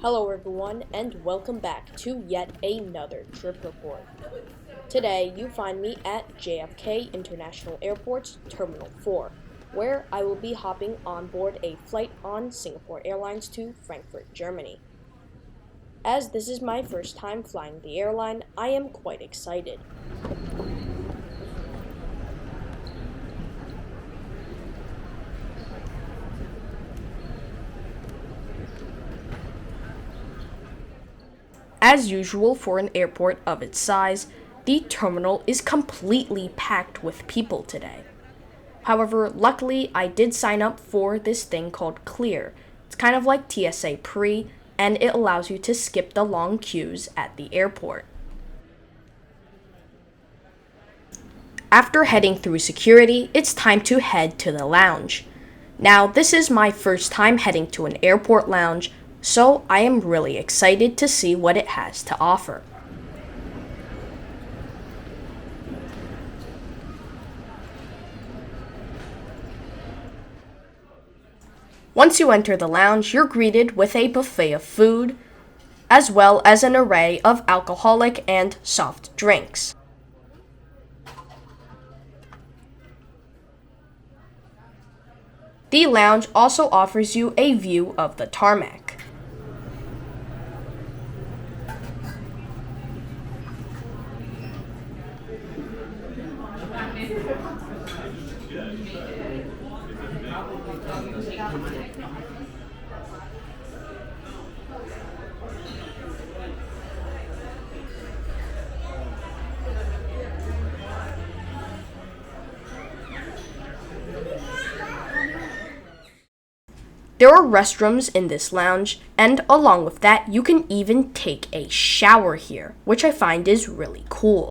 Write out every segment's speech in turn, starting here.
Hello everyone, and welcome back to yet another trip report. Today you find me at JFK International Airport's Terminal 4, where I will be hopping on board a flight on Singapore Airlines to Frankfurt, Germany. As this is my first time flying the airline, I am quite excited. As usual for an airport of its size, the terminal is completely packed with people today. However, luckily I did sign up for this thing called Clear. It's kind of like TSA Pre, and it allows you to skip the long queues at the airport. After heading through security, it's time to head to the lounge. Now, this is my first time heading to an airport lounge, so I am really excited to see what it has to offer. Once you enter the lounge, you're greeted with a buffet of food, as well as an array of alcoholic and soft drinks. The lounge also offers you a view of the tarmac. There are restrooms in this lounge, and along with that, you can even take a shower here, which I find is really cool.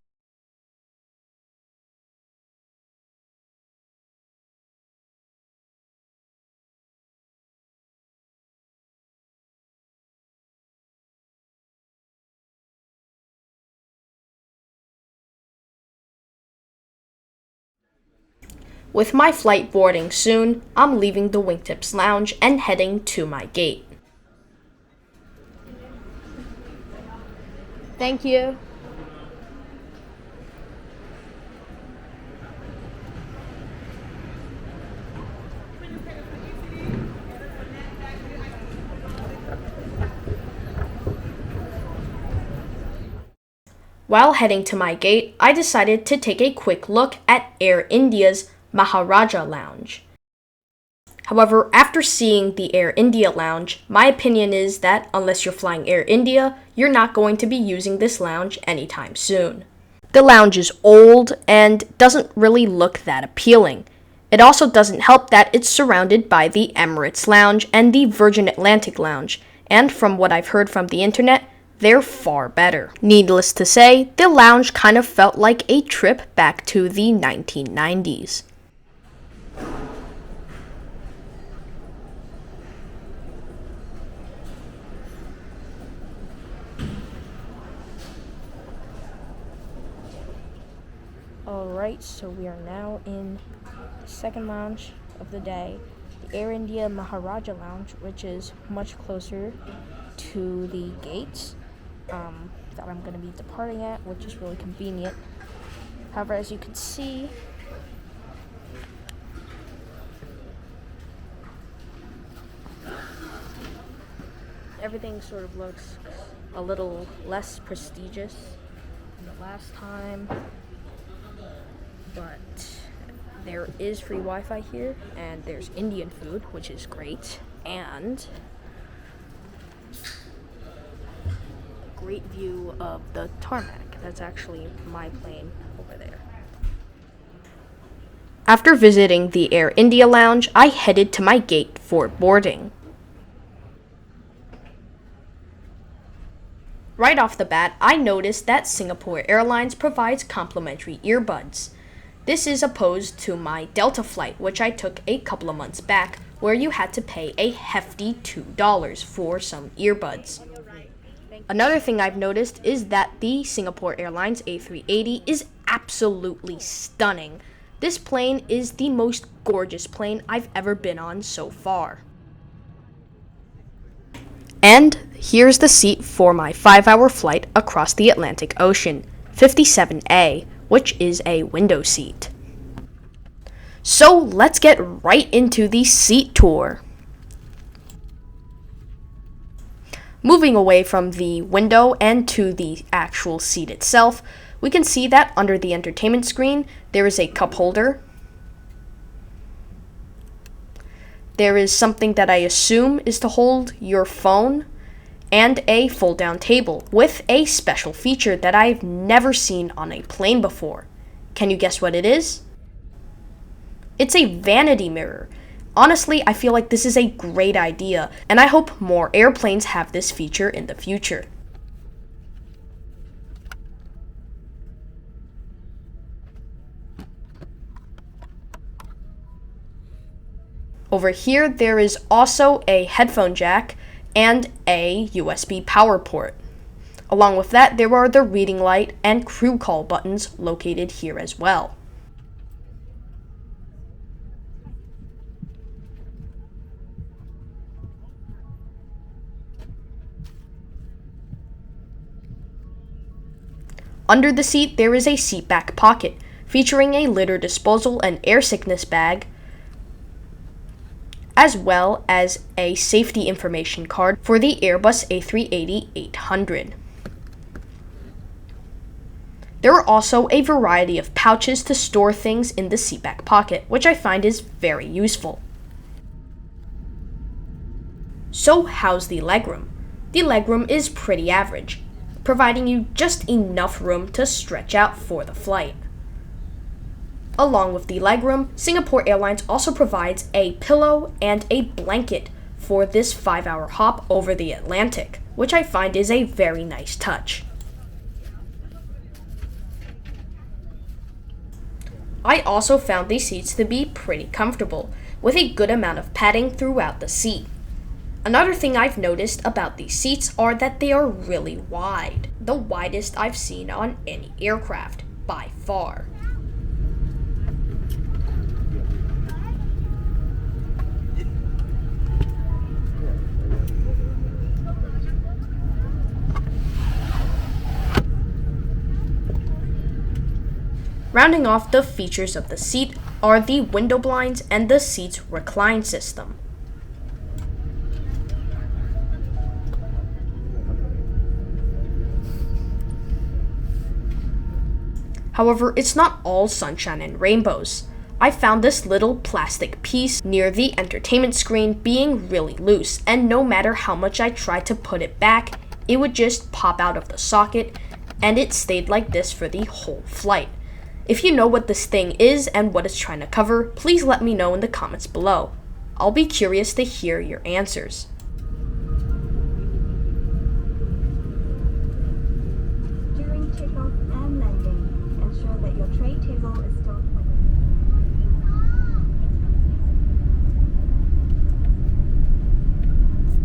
With my flight boarding soon, I'm leaving the Wingtips Lounge and heading to my gate. Thank you. While heading to my gate, I decided to take a quick look at Air India's Maharaja Lounge. However, after seeing the Air India Lounge, my opinion is that unless you're flying Air India, you're not going to be using this lounge anytime soon. The lounge is old and doesn't really look that appealing. It also doesn't help that it's surrounded by the Emirates Lounge and the Virgin Atlantic Lounge, and from what I've heard from the internet, they're far better. Needless to say, the lounge kind of felt like a trip back to the 1990s. Alright, so we are now in the second lounge of the day, the Air India Maharaja Lounge, which is much closer to the gates that I'm going to be departing at, which is really convenient. However, as you can see, everything sort of looks a little less prestigious than the last time. But there is free Wi-Fi here, and there's Indian food, which is great, and a great view of the tarmac. That's actually my plane over there. After visiting the Air India Lounge, I headed to my gate for boarding. Right off the bat, I noticed that Singapore Airlines provides complimentary earbuds. This is opposed to my Delta flight, which I took a couple of months back, where you had to pay a hefty $2 for some earbuds. Another thing I've noticed is that the Singapore Airlines A380 is absolutely stunning. This plane is the most gorgeous plane I've ever been on so far. And here's the seat for my 5-hour flight across the Atlantic Ocean, 57A, which is a window seat. So let's get right into the seat tour. Moving away from the window and to the actual seat itself, we can see that under the entertainment screen, there is a cup holder. There is something that I assume is to hold your phone, and a fold-down table with a special feature that I've never seen on a plane before. Can you guess what it is? It's a vanity mirror. Honestly, I feel like this is a great idea, and I hope more airplanes have this feature in the future. Over here, there is also a headphone jack and a USB power port. Along with that, there are the reading light and crew call buttons located here as well. Under the seat, there is a seat back pocket featuring a litter disposal and air sickness bag, as well as a safety information card for the Airbus A380-800. There are also a variety of pouches to store things in the seat back pocket, which I find is very useful. So how's the legroom? The legroom is pretty average, providing you just enough room to stretch out for the flight. Along with the legroom, Singapore Airlines also provides a pillow and a blanket for this 5-hour hop over the Atlantic, which I find is a very nice touch. I also found these seats to be pretty comfortable, with a good amount of padding throughout the seat. Another thing I've noticed about these seats are that they are really wide, the widest I've seen on any aircraft, by far. Rounding off the features of the seat are the window blinds and the seat's recline system. However, it's not all sunshine and rainbows. I found this little plastic piece near the entertainment screen being really loose, and no matter how much I tried to put it back, it would just pop out of the socket, and it stayed like this for the whole flight. If you know what this thing is and what it's trying to cover, please let me know in the comments below. I'll be curious to hear your answers. During takeoff and landing, ensure that your tray table is stored.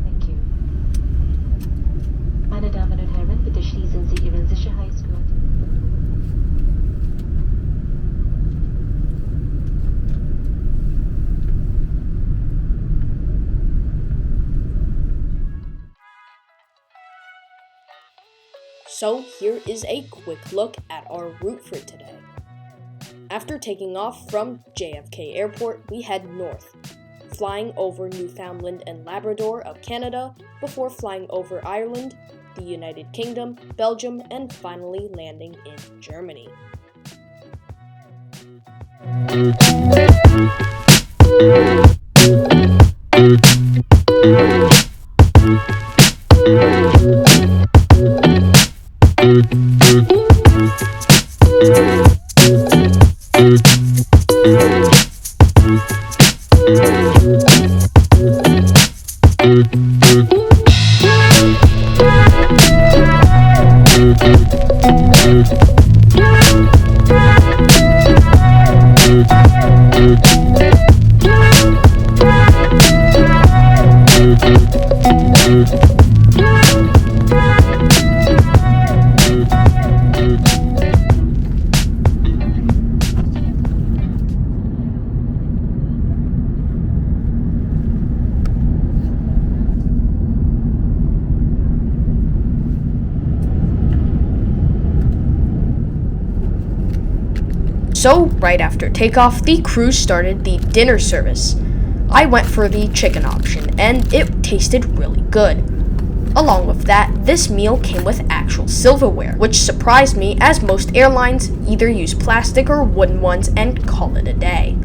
Thank you. Meine Damen und Herren, bitte schließen Sie Ihren Sicherheitsgurt. So here is a quick look at our route for today. After taking off from JFK Airport, we head north, flying over Newfoundland and Labrador of Canada before flying over Ireland, the United Kingdom, Belgium, and finally landing in Germany. So, right after takeoff, the crew started the dinner service. I went for the chicken option, and it tasted really good. Along with that, this meal came with actual silverware, which surprised me as most airlines either use plastic or wooden ones and call it a day.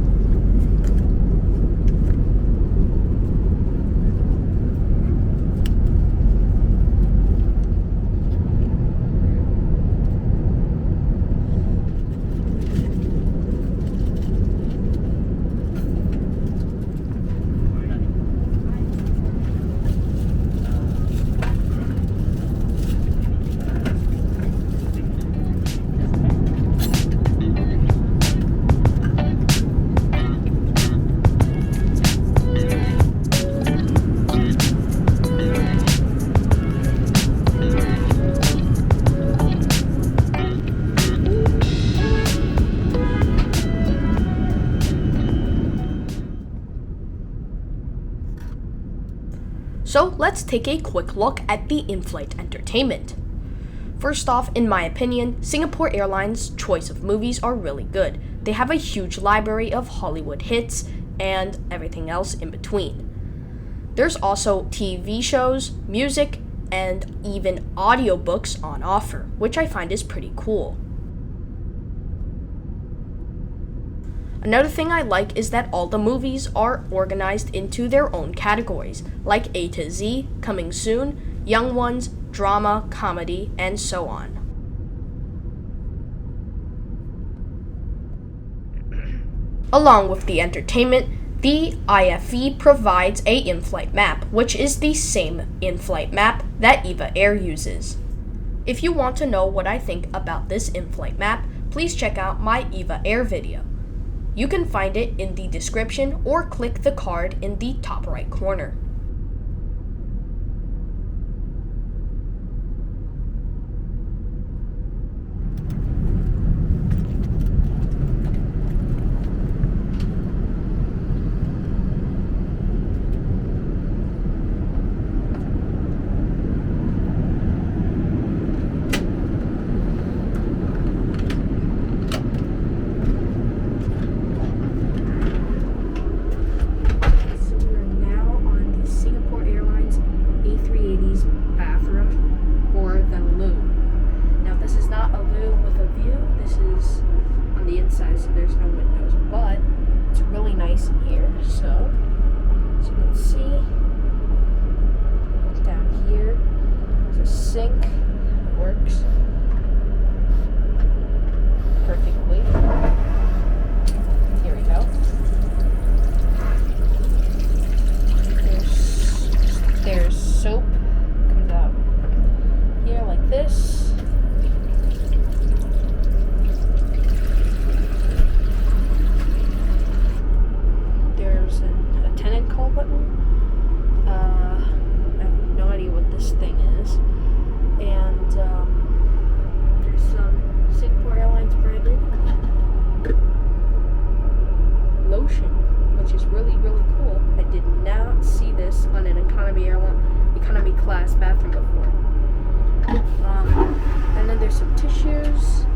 So let's take a quick look at the in-flight entertainment. First off, in my opinion, Singapore Airlines' choice of movies are really good. They have a huge library of Hollywood hits and everything else in between. There's also TV shows, music, and even audiobooks on offer, which I find is pretty cool. Another thing I like is that all the movies are organized into their own categories, like A to Z, Coming Soon, Young Ones, Drama, Comedy, and so on. Along with the entertainment, the IFE provides a in-flight map, which is the same in-flight map that EVA Air uses. If you want to know what I think about this in-flight map, please check out my EVA Air video. You can find it in the description or click the card in the top right corner. Sink works perfectly. Here we go. There's soap, comes out here like this. There's an attendant call button. I have no idea what this thing is. And there's some Singapore Airlines branded lotion, which is really, really cool. I did not see this on an economy class bathroom before. And then there's some tissues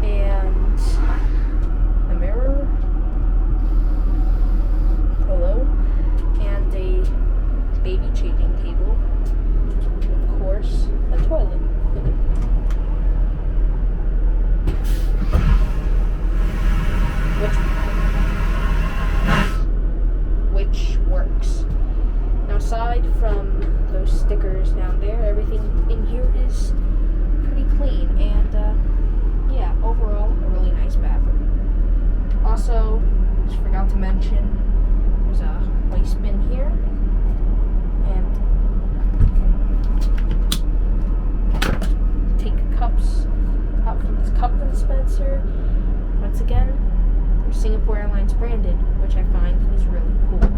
and a mirror. Hello. And a baby changing table. Of course, a toilet. Which works. Now, aside from those stickers down there, everything in here is pretty clean, and yeah, overall, a really nice bathroom. Also, just forgot to mention, there's a waste bin here, and take cups out from this cup dispenser. Once again, they're Singapore Airlines branded, which I find is really cool.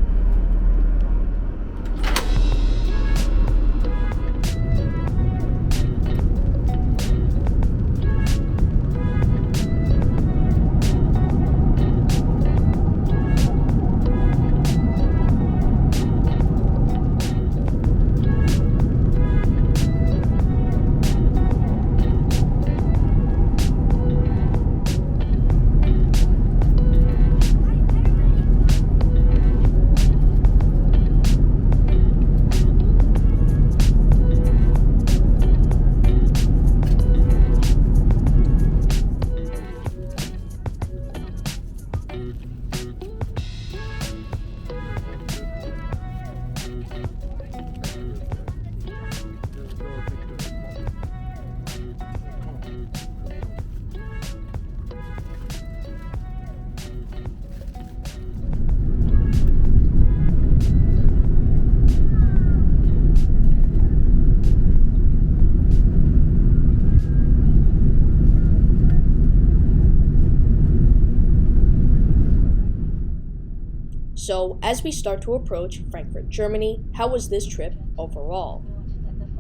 So, as we start to approach Frankfurt, Germany, how was this trip overall?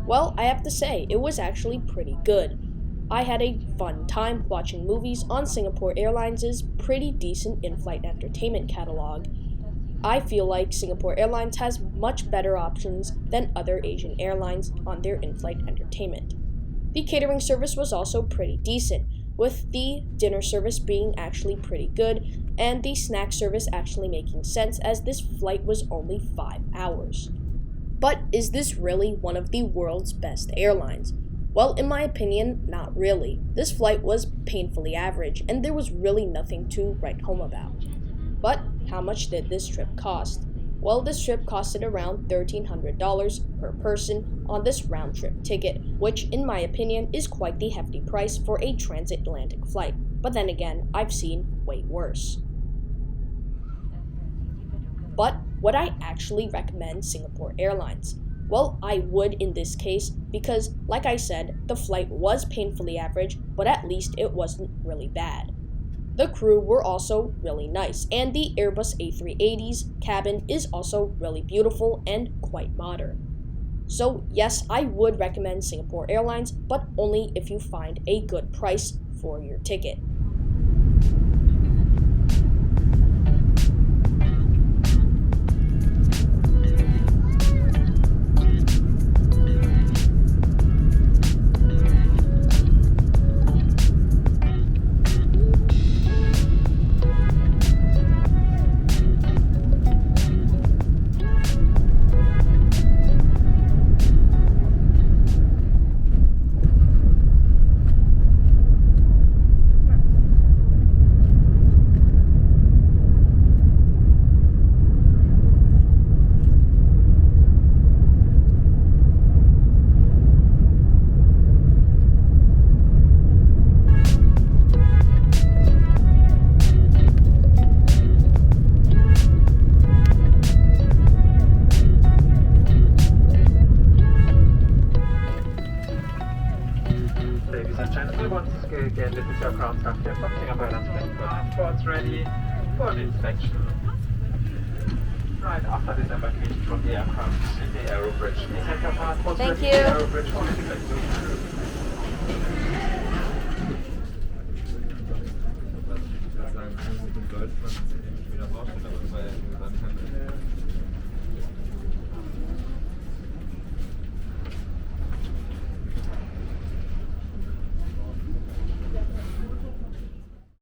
Well, I have to say, it was actually pretty good. I had a fun time watching movies on Singapore Airlines' pretty decent in-flight entertainment catalog. I feel like Singapore Airlines has much better options than other Asian airlines on their in-flight entertainment. The catering service was also pretty decent, with the dinner service being actually pretty good and the snack service actually making sense as this flight was only 5 hours. But is this really one of the world's best airlines? Well, in my opinion, not really. This flight was painfully average and there was really nothing to write home about. But how much did this trip cost? Well, this trip costed around $1,300 per person on this round-trip ticket, which in my opinion is quite the hefty price for a transatlantic flight. But then again, I've seen way worse. But would I actually recommend Singapore Airlines? Well, I would in this case because, like I said, the flight was painfully average, but at least it wasn't really bad. The crew were also really nice, and the Airbus A380's cabin is also really beautiful and quite modern. So yes, I would recommend Singapore Airlines, but only if you find a good price for your ticket. Again, this is your ground staff here from Singapore Airlines passports ready for the inspection. Right after this embarkation from the aircraft in the aero bridge. Please have your passports Thank ready you. in the aero bridge for inspection.